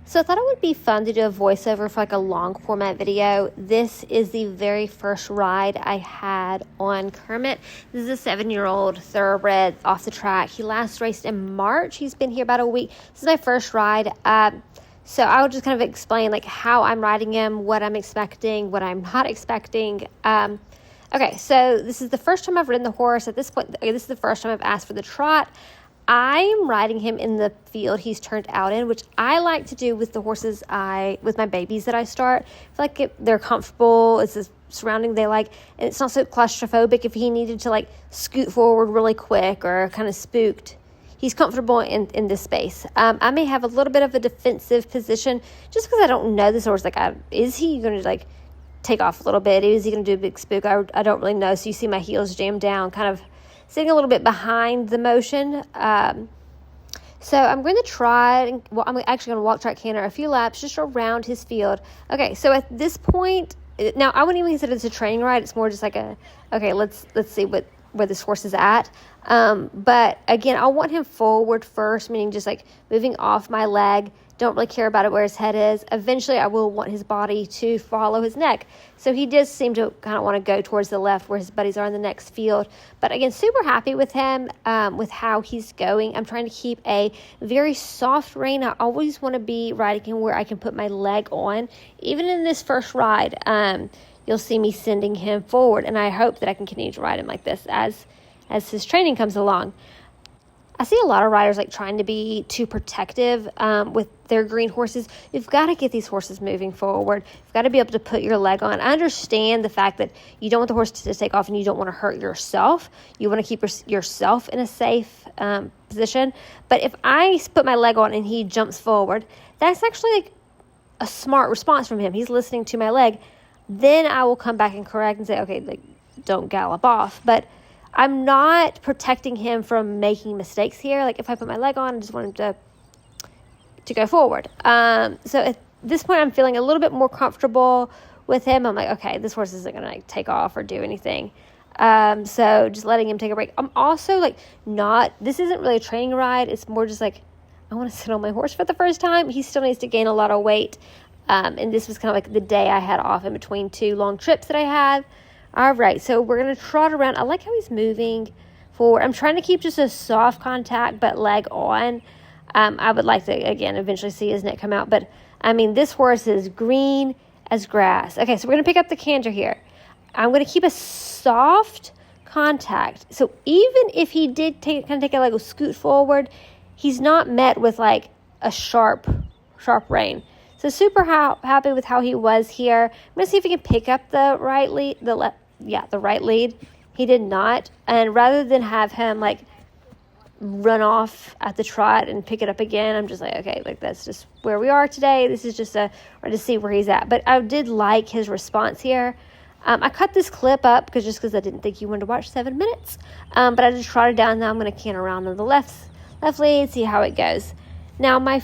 So I thought it would be fun to do a voiceover for like a long format video. This is the very first ride I had on Kermit. This is a 7-year-old thoroughbred off the track. He last raced in March. He's been here about a week. This is my first ride. So I'll just kind of explain like how I'm riding him, what I'm expecting, what I'm not expecting. Okay, so this is the first time I've ridden the horse. At this point, this is the first time I've asked for the trot. I'm riding him in the field he's turned out in, which I like to do with the horses with my babies that I start. I feel like they're comfortable. It's a surrounding they like, and it's not so claustrophobic. If he needed to like scoot forward really quick or kind of spooked, he's comfortable in this space. I may have a little bit of a defensive position just because I don't know this horse. Like, is he going to like take off a little bit? Is he going to do a big spook? I don't really know. So you see my heels jammed down, kind of sitting a little bit behind the motion. So I'm going to try, I'm actually going to walk track canter a few laps just around his field. Okay, so at this point, now I wouldn't even consider this a training ride. It's more just like okay, let's see where this horse is at. But again, I want him forward first, meaning just like moving off my leg. Don't really care about it where his head is. Eventually, I will want his body to follow his neck. So he does seem to kind of want to go towards the left where his buddies are in the next field. But again, super happy with him, with how he's going. I'm trying to keep a very soft rein. I always want to be riding him where I can put my leg on. Even in this first ride, you'll see me sending him forward. And I hope that I can continue to ride him like this as his training comes along. I see a lot of riders like trying to be too protective with their green horses. You've got to get these horses moving forward. You've got to be able to put your leg on. I understand the fact that you don't want the horse to take off and you don't want to hurt yourself. You want to keep yourself in a safe position. But if I put my leg on and he jumps forward, that's actually like a smart response from him. He's listening to my leg. Then I will come back and correct and say, okay, like, don't gallop off. But I'm not protecting him from making mistakes here. Like if I put my leg on, I just want him to go forward. So at this point, I'm feeling a little bit more comfortable with him. I'm like, okay, this horse isn't gonna like take off or do anything. So just letting him take a break. I'm also like this isn't really a training ride. It's more just like, I want to sit on my horse for the first time. He still needs to gain a lot of weight. And this was kind of like the day I had off in between 2 long trips that I had. All right, so we're going to trot around. I like how he's moving forward. I'm trying to keep just a soft contact, but leg on. I would like to, again, eventually see his neck come out. But, I mean, this horse is green as grass. Okay, so we're going to pick up the canter here. I'm going to keep a soft contact. So even if he did take a like a scoot forward, he's not met with, like, a sharp rein. So super happy with how he was here. I'm going to see if he can pick up the right lead, the right lead. He did not. And rather than have him like run off at the trot and pick it up again, I'm just like, okay, like that's just where we are today. This is just to see where he's at. But I did like his response here. I cut this clip up because I didn't think you wanted to watch 7 minutes. But I just trotted down. Now I'm going to can around on the left lead, see how it goes. Now my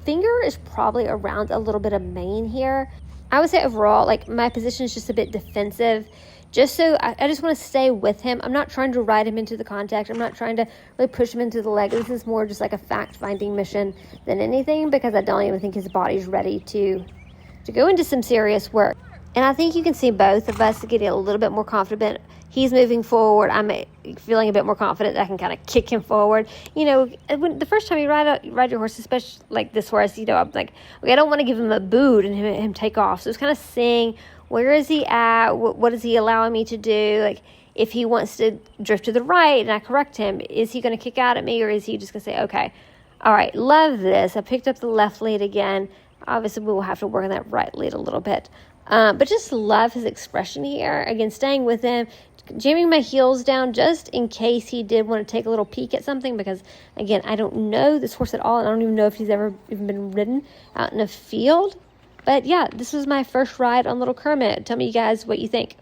finger is probably around a little bit of mane here. I would say overall, like my position is just a bit defensive. Just so I just want to stay with him. I'm not trying to ride him into the contact. I'm not trying to really push him into the leg. This is more just like a fact-finding mission than anything because I don't even think his body's ready to go into some serious work. And I think you can see both of us getting a little bit more confident. He's moving forward. I'm feeling a bit more confident that I can kind of kick him forward. You know, when the first time you ride your horse, especially like this horse, you know, I'm like, okay, I don't want to give him a boot and him take off. So it's kind of seeing where is he at? What is he allowing me to do? Like if he wants to drift to the right and I correct him, is he going to kick out at me or is he just going to say, okay, all right, love this. I picked up the left lead again. Obviously, we will have to work on that right lead a little bit. But just love his expression here. Again, staying with him, jamming my heels down just in case he did want to take a little peek at something because, again, I don't know this horse at all. And I don't even know if he's ever even been ridden out in a field. But, yeah, this was my first ride on Little Kermit. Tell me, you guys, what you think.